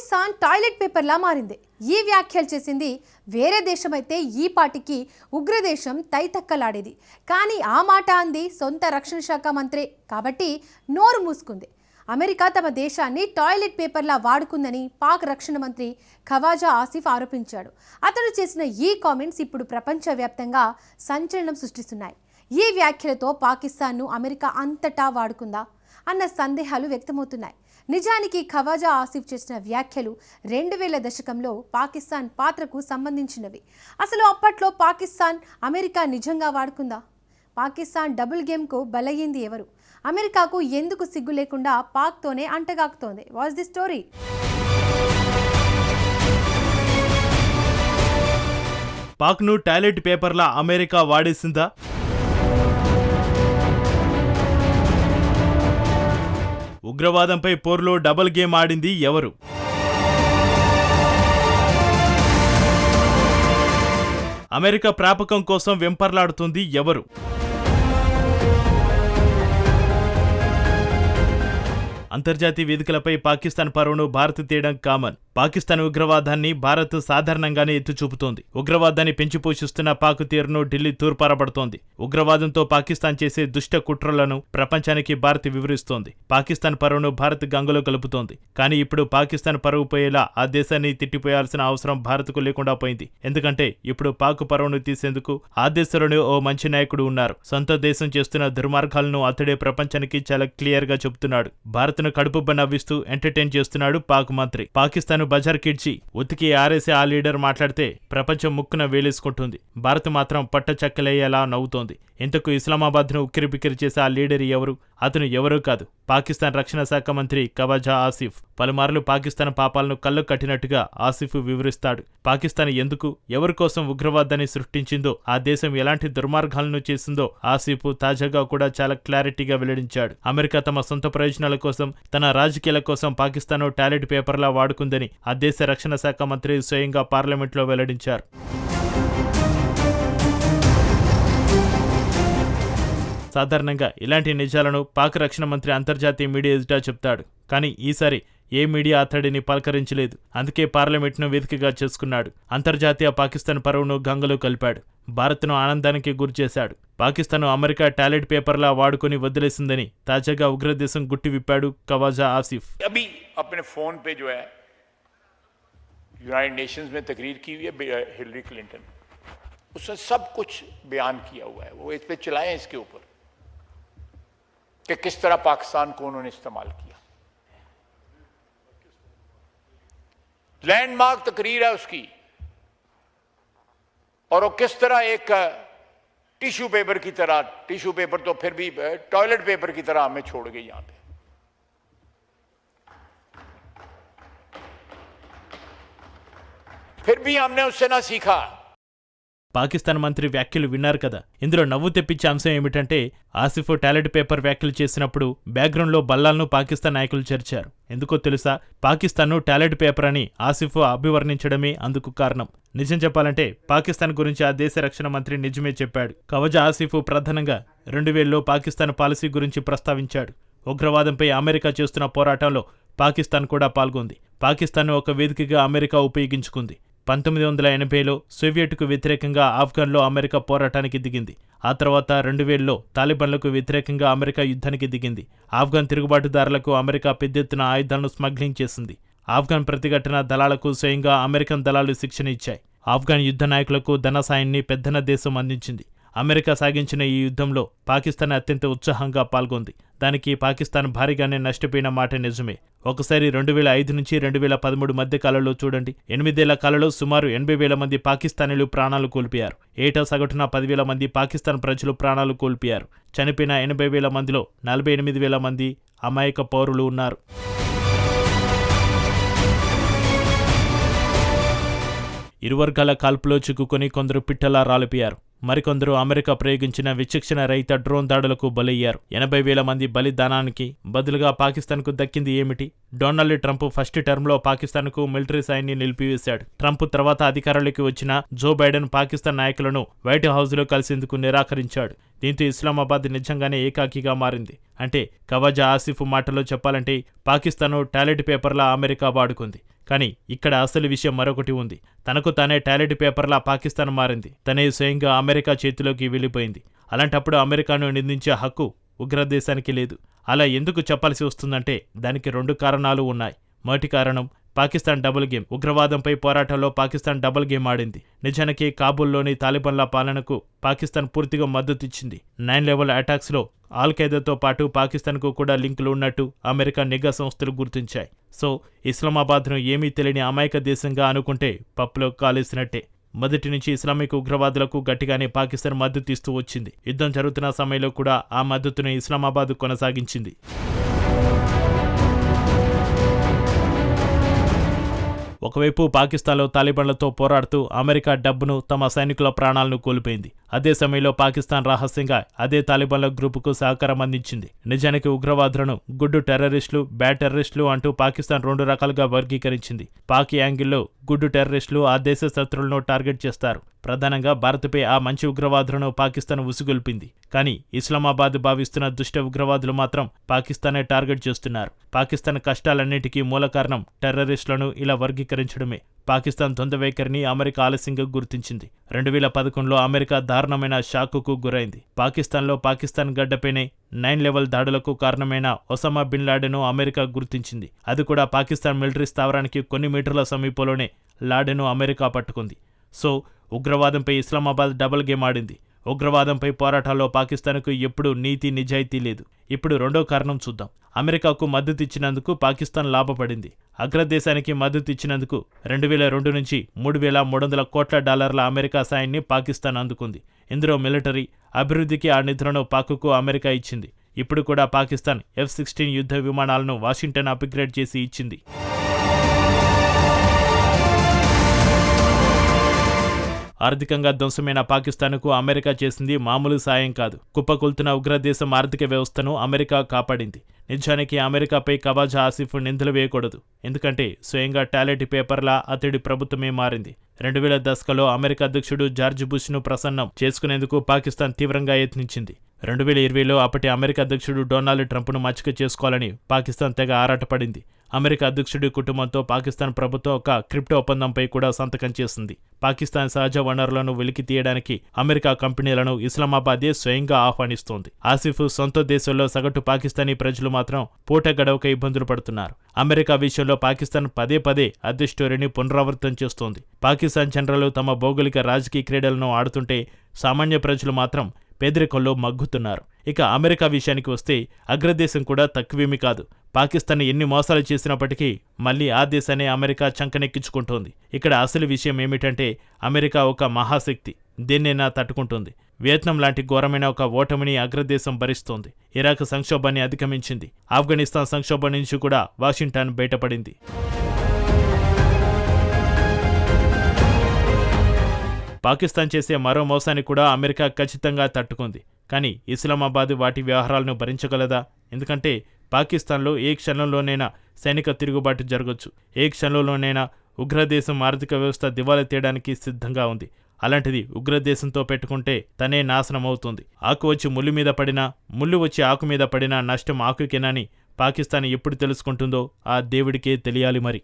Pakistan toilet పేపర్లా మారింది. ఈ వ్యాఖ్యలు చేసింది వేరే దేశమైతే ఈ పాటికి ఉగ్రదేశం తైతక్కలాడేది. కానీ ఆ మాట అంది సొంత రక్షణ శాఖ మంత్రే కాబట్టి నోరు మూసుకుంది. అమెరికా తమ దేశాన్ని టాయిలెట్ పేపర్లా వాడుకుందని పాక్ రక్షణ మంత్రి ఖవాజా ఆసిఫ్ ఆరోపించాడు. అతను చేసిన ఈ కామెంట్స్ ఇప్పుడు ప్రపంచవ్యాప్తంగా సంచలనం సృష్టిస్తున్నాయి. ఈ వ్యాఖ్యలతో పాకిస్తాన్ను అమెరికా అంతటా వాడుకుందా అన్న సందేహాలు వ్యక్తమవుతున్నాయి. నిజానికి ఖవాజా ఆసిఫ్ చేసిన వ్యాఖ్యలు 2000 దశకంలో పాకిస్తాన్ పాత్రకు సంబంధించినవి. అసలు అప్పట్లో పాకిస్తాన్ అమెరికా నిజంగా వాడుకుందా? పాకిస్తాన్ డబుల్ గేమ్కు బలయ్యింది ఎవరు? అమెరికాకు ఎందుకు సిగ్గు లేకుండా పాక్తోనే అంటగాకుతోంది? What's the story? పాక్ను టాయిలెట్ పేపర్లా అమెరికా వాడేసిందా? ఉగ్రవాదంపై పోర్లో డబుల్ గేమ్ ఆడింది ఎవరు? అమెరికా ప్రాపకం కోసం వెంపర్లాడుతుంది ఎవరు? అంతర్జాతీయ వేదికలపై పాకిస్తాన్ పరువును భారత్ తీయడం కామన్. పాకిస్తాన్ ఉగ్రవాదాన్ని భారత్ సాధారణంగానే ఎత్తుచూపుతోంది. ఉగ్రవాదాన్ని పెంచి పోషిస్తున్న పాక్ తీరును ఢిల్లీ తూర్పారబడుతోంది. ఉగ్రవాదంతో పాకిస్తాన్ చేసే దుష్ట కుట్రలను ప్రపంచానికి భారత్ వివరిస్తోంది. పాకిస్తాన్ పరువును భారత్ గంగలో కలుపుతోంది. కానీ ఇప్పుడు పాకిస్తాన్ పరువు పోయేలా ఆ దేశాన్ని తిట్టిపోయాల్సిన అవసరం భారత్కు లేకుండా పోయింది. ఎందుకంటే ఇప్పుడు పాక్ పరువును తీసేందుకు ఆ దేశంలోనే ఓ మంచి నాయకుడు ఉన్నారు. సొంత దేశం చేస్తున్న దుర్మార్గాలను అతడే ప్రపంచానికి చాలా క్లియర్ గా చెబుతున్నాడు. భారత్ను కడుపుబ్బ నవ్విస్తూ ఎంటర్టైన్ చేస్తున్నాడు పాక్ మంత్రి. పాకిస్తాన్ బజార్ కిడ్చి ఉతికి ఆరేసే ఆ లీడర్ మాట్లాడితే ప్రపంచం ముక్కున వేలేసుకుంటుంది. భారత్ మాత్రం పట్ట చెక్కలయ్యేలా నవ్వుతోంది. ఇంతకు ఇస్లామాబాద్ను ఉక్కిరిబిక్కిరి చేసే ఆ లీడర్ ఎవరు? అతను ఎవరూ కాదు, పాకిస్తాన్ రక్షణ శాఖ మంత్రి ఖవాజా ఆసిఫ్. పలుమార్లు పాకిస్తాన్ పాపాలను కళ్ళు కట్టినట్టుగా ఆసిఫ్ వివరిస్తాడు. పాకిస్తాన్ ఎందుకు, ఎవరి కోసం ఉగ్రవాదాన్ని సృష్టించిందో, ఆ దేశం ఎలాంటి దుర్మార్గాలను చేసిందో ఆసిఫ్ తాజాగా కూడా చాలా క్లారిటీగా వెల్లడించాడు. అమెరికా తమ సొంత ప్రయోజనాల కోసం, తన రాజకీయాల కోసం పాకిస్తాన్ టాయిలెట్ పేపర్లా వాడుకుందని ఆ దేశ రక్షణ శాఖ మంత్రి స్వయంగా పార్లమెంట్లో వెల్లడించారు. సాధారణంగా ఇలాంటి నిజాలను పాక్ రక్షణ మంత్రి అంతర్జాతీయ మీడియా ఎదుట చెప్తాడు. కానీ ఈసారి ఏ మీడియా అతడిని పలకరించలేదు. అందుకే పార్లమెంట్ను వేదికగా చేసుకున్నాడు. అంతర్జాతీయ పాకిస్తాన్ పరువును గంగలో కలిపాడు. భారత్ను ఆనందానికి గురిచేశాడు. పాకిస్తాన్ అమెరికా టాయిలెట్ పేపర్లా వాడుకొని వదిలేసిందని తాజాగా ఉగ్రదేశం గుట్టి విప్పాడు ఖవాజా ఆసిఫ్. यूनाइटेड नेशंस में तकरीर की हुई है हिलरी क्लिंटन, उसने सब कुछ बयान किया हुआ है. वो इस पे चलाएं इसके ऊपर कि किस तरह पाकिस्तान को उन्होंने इस्तेमाल किया. लैंडमार्क तकरीर है उसकी, और वो किस तरह एक टिश्यू पेपर की तरह, टिश्यू पेपर तो फिर भी टॉयलेट पेपर की तरह हमें छोड़ गई यहां पे. फिर भी हमने उससे ना सीखा. పాకిస్తాన్ మంత్రి వ్యాఖ్యలు విన్నారు కదా. ఇందులో నవ్వు తెప్పించే అంశం ఏమిటంటే ఆసిఫ్ టాయిలెట్ పేపర్ వ్యాఖ్యలు చేసినప్పుడు బ్యాక్గ్రౌండ్లో బల్లాలను పాకిస్తాన్ నాయకులు చేర్చారు. ఎందుకో తెలుసా? పాకిస్తాన్ను టాయిలెట్ పేపర్ అని ఆసిఫ్ అభివర్ణించడమే అందుకు కారణం. నిజం చెప్పాలంటే పాకిస్తాన్ గురించి ఆ దేశ రక్షణ మంత్రి నిజమే చెప్పాడు. ఖవాజా ఆసిఫ్ ప్రధానంగా 2000లో పాకిస్తాన్ పాలసీ గురించి ప్రస్తావించాడు. ఉగ్రవాదంపై అమెరికా చేస్తున్న పోరాటంలో పాకిస్తాన్ కూడా పాల్గొంది. పాకిస్తాన్ను ఒక వేదికగా అమెరికా ఉపయోగించుకుంది. 1980లో సోవియట్కు వ్యతిరేకంగా ఆఫ్ఘన్లో అమెరికా పోరాటానికి దిగింది. ఆ తర్వాత 2000లో తాలిబాన్లకు వ్యతిరేకంగా అమెరికా యుద్ధానికి దిగింది. ఆఫ్ఘన్ తిరుగుబాటుదారులకు అమెరికా పెద్ద ఎత్తున ఆయుధాలను స్మగ్లింగ్ చేసింది. ఆఫ్ఘన్ ప్రతిఘటన దళాలకు స్వయంగా అమెరికన్ దళాలు శిక్షణ ఇచ్చాయి. ఆఫ్ఘన్ యుద్ధ నాయకులకు ధన సాయాన్ని పెద్దన దేశం అందించింది. అమెరికా సాగించిన ఈ యుద్ధంలో పాకిస్తాన్ అత్యంత ఉత్సాహంగా పాల్గొంది. దానికి పాకిస్తాన్ భారీగానే నష్టపోయిన మాట నిజమే. ఒకసారి 2005 నుంచి 2013 మధ్య కాలంలో చూడండి. 8 ఏళ్ల కాలంలో సుమారు 80,000 మంది పాకిస్తానీలు ప్రాణాలు కోల్పోయారు. ఏటా సగటున 10,000 మంది పాకిస్తాన్ ప్రజలు ప్రాణాలు కోల్పోయారు. చనిపోయిన 80,000 మందిలో 48,000 మంది అమాయక పౌరులు ఉన్నారు. ఇరు వర్గాల కాల్పులో చిక్కుకొని కొందరు పిట్టలా రాలిపోయారు. మరికొందరు అమెరికా ప్రయోగించిన విచక్షణ రహిత డ్రోన్ దాడులకు బలయ్యారు. 80,000 మంది బలిదానానికి బదులుగా పాకిస్తాన్కు దక్కింది ఏమిటి? డొనాల్డ్ ట్రంప్ ఫస్ట్ టర్మ్లో పాకిస్తాన్కు మిలిటరీ సాయాన్ని నిలిపివేశాడు. ట్రంప్ తర్వాత అధికారంలోకి వచ్చిన జో బైడెన్ పాకిస్తాన్ నాయకులను వైట్ హౌస్లో కలిసేందుకు నిరాకరించాడు. దీంతో ఇస్లామాబాద్ నిజంగానే ఏకాకిగా మారింది. అంటే ఖవాజా ఆసిఫ్ మాటలో చెప్పాలంటే పాకిస్తాన్ టాయిలెట్ పేపర్లా అమెరికా వాడుకుంది. కానీ ఇక్కడ అసలు విషయం మరొకటి ఉంది. తనకు తానే టాయిలెట్ పేపర్లా పాకిస్తాన్ మారింది. తనే స్వయంగా అమెరికా చేతిలోకి వెళ్ళిపోయింది. అలాంటప్పుడు అమెరికాను నిందించే హక్కు ఉగ్రదేశానికి లేదు. అలా ఎందుకు చెప్పాల్సి వస్తుందంటే దానికి 2 కారణాలు ఉన్నాయి. మొదటి కారణం పాకిస్తాన్ డబుల్ గేమ్. ఉగ్రవాదంపై పోరాటంలో పాకిస్తాన్ డబుల్ గేమ్ ఆడింది. నిజానికి కాబూల్లోని తాలిబాన్ల పాలనకు పాకిస్తాన్ పూర్తిగా మద్దతిచ్చింది. 9/11 అటాక్స్లో ఆల్-ఖైదాతో పాటు పాకిస్తాన్కు కూడా లింకులు ఉన్నట్టు అమెరికా నిఘా సంస్థలు గుర్తించాయి. సో ఇస్లామాబాద్ను ఏమీ తెలియని అమాయక దేశంగా అనుకుంటే పప్పులో కాలేసినట్టే. మొదటి నుంచి ఇస్లామిక్ ఉగ్రవాదులకు గట్టిగానే పాకిస్తాన్ మద్దతు ఇస్తూ వచ్చింది. యుద్ధం జరుగుతున్న సమయంలో కూడా ఆ మద్దతును ఇస్లామాబాద్ కొనసాగించింది. ఒకవైపు పాకిస్తాన్లో తాలిబాన్లతో పోరాడుతూ అమెరికా డబ్బును, తమ సైనికుల ప్రాణాలను కోల్పోయింది. అదే సమయంలో పాకిస్తాన్ రహస్యంగా అదే తాలిబాన్ల గ్రూపుకు సహకారం అందించింది. నిజానికి ఉగ్రవాదులను గుడ్డు టెర్రరిస్టులు, బ్యాడ్ టెర్రరిస్టులు అంటూ పాకిస్తాన్ 2 రకాలుగా వర్గీకరించింది. పాక్ యాంగిల్లో గుడ్డు టెర్రరిస్టులు ఆ దేశ శత్రువులను టార్గెట్ చేస్తారు. ప్రధానంగా భారత్పై ఆ మంచి ఉగ్రవాదులను పాకిస్తాన్ ఉసిగొల్పింది. కానీ ఇస్లామాబాద్ భావిస్తున్న దుష్ట ఉగ్రవాదులు మాత్రం పాకిస్తానే టార్గెట్ చేస్తున్నారు. పాకిస్తాన్ కష్టాలన్నిటికీ మూల కారణం టెర్రరిస్టులను ఇలా వర్గీకరించడమే. పాకిస్తాన్ ద్వంద్వ వైఖరిని అమెరికా ఆలస్యంగా గుర్తించింది. 2011లో అమెరికా దారుణమైన షాకుకు గురైంది. పాకిస్తాన్లో పాకిస్తాన్ గడ్డపైనే 9/11 దాడులకు కారణమైన ఒసామా బిన్ లాడెన్ను అమెరికా గుర్తించింది. అది కూడా పాకిస్తాన్ మిలిటరీ స్థావరానికి కొన్ని మీటర్ల సమీపంలోనే లాడెన్ను అమెరికా పట్టుకుంది. సో ఉగ్రవాదంపై ఇస్లామాబాద్ డబుల్ గేమ్ ఆడింది. ఉగ్రవాదంపై పోరాటాల్లో పాకిస్తాన్కు ఎప్పుడూ నీతి నిజాయితీ లేదు. ఇప్పుడు 2వ కారణం చూద్దాం. అమెరికాకు మద్దతు ఇచ్చినందుకు పాకిస్తాన్ లాభపడింది. అగ్రదేశానికి మద్దతు ఇచ్చినందుకు 2002 నుంచి $3,300 కోట్ల అమెరికా సాయాన్ని పాకిస్తాన్ అందుకుంది. ఇందులో మిలిటరీ అభివృద్ధికి ఆ నిధులను పాక్కు అమెరికా ఇచ్చింది. ఇప్పుడు కూడా పాకిస్తాన్ F-16 యుద్ధ విమానాలను వాషింగ్టన్ అప్గ్రేడ్ చేసి ఇచ్చింది. ఆర్థికంగా ధ్వంసమైన పాకిస్తాన్కు అమెరికా చేసింది మామూలు సాయం కాదు. కుప్పకూలుతున్న ఉగ్రదేశం ఆర్థిక వ్యవస్థను అమెరికా కాపాడింది. నిజానికి అమెరికాపై ఖవాజా ఆసిఫ్ నిందలు వేయకూడదు. ఎందుకంటే స్వయంగా టాయిలెట్ పేపర్లా అతడి ప్రభుత్వమే మారింది. 2000 దశకలో అమెరికా అధ్యక్షుడు జార్జ్ బుష్ను ప్రసన్నం చేసుకునేందుకు పాకిస్తాన్ తీవ్రంగా యత్నించింది. 2020లో అప్పటి అమెరికా అధ్యక్షుడు డొనాల్డ్ ట్రంప్ను మచ్చిక చేసుకోవాలని పాకిస్తాన్ తెగ ఆరాటపడింది. అమెరికా అధ్యక్షుడి కుటుంబంతో పాకిస్తాన్ ప్రభుత్వం ఒక క్రిప్టో ఒప్పందంపై కూడా సంతకం చేసింది. పాకిస్తాన్ సహజ వనరులను వెలికి తీయడానికి అమెరికా కంపెనీలను ఇస్లామాబాదే స్వయంగా ఆహ్వానిస్తోంది. ఆసిఫ్ సొంత దేశంలో సగటు పాకిస్తానీ ప్రజలు మాత్రం పూట గడవక ఇబ్బందులు పడుతున్నారు. అమెరికా విషయంలో పాకిస్తాన్ పదే అదే స్టోరీని పునరావృతం చేస్తోంది. పాకిస్తాన్ జనరల్ తమ భౌగోళిక రాజకీయ క్రీడలను ఆడుతుంటే సామాన్య ప్రజలు మాత్రం పేదరికంలో మగ్గుతున్నారు. ఇక అమెరికా విషయానికి వస్తే అగ్రదేశం కూడా తక్కువేమీ కాదు. పాకిస్తాన్ ఎన్ని మోసాలు చేసినప్పటికీ మళ్లీ ఆ దేశాన్ని అమెరికా చంకనెక్కించుకుంటోంది. ఇక్కడ అసలు విషయం ఏమిటంటే అమెరికా ఒక మహాశక్తి, దేన్నైనా తట్టుకుంటుంది. వియత్నాం లాంటి ఘోరమైన ఒక ఓటమిని అగ్రదేశం భరిస్తోంది. ఇరాక్ సంక్షోభాన్ని అధిగమించింది. ఆఫ్ఘనిస్తాన్ సంక్షోభం నుంచి కూడా వాషింగ్టన్ బయటపడింది. పాకిస్తాన్ చేసే మరో మోసాన్ని కూడా అమెరికా ఖచ్చితంగా తట్టుకుంది. కానీ ఇస్లామాబాద్ వాటి వ్యవహారాలను భరించగలదా? ఎందుకంటే పాకిస్తాన్లో ఏ క్షణంలోనైనా సైనిక తిరుగుబాటు జరగొచ్చు. ఏ క్షణంలోనైనా ఉగ్రదేశం ఆర్థిక వ్యవస్థ దివాలా తీయడానికి సిద్ధంగా ఉంది. అలాంటిది ఉగ్రదేశంతో పెట్టుకుంటే తనే నాశనం అవుతుంది. ఆకు వచ్చి ముళ్ళు మీద పడినా, ముళ్ళు వచ్చి ఆకు మీద పడినా నష్టం ఆకుకేనని పాకిస్తాన్ ఎప్పుడు తెలుసుకుంటుందో ఆ దేవుడికే తెలియాలి మరి.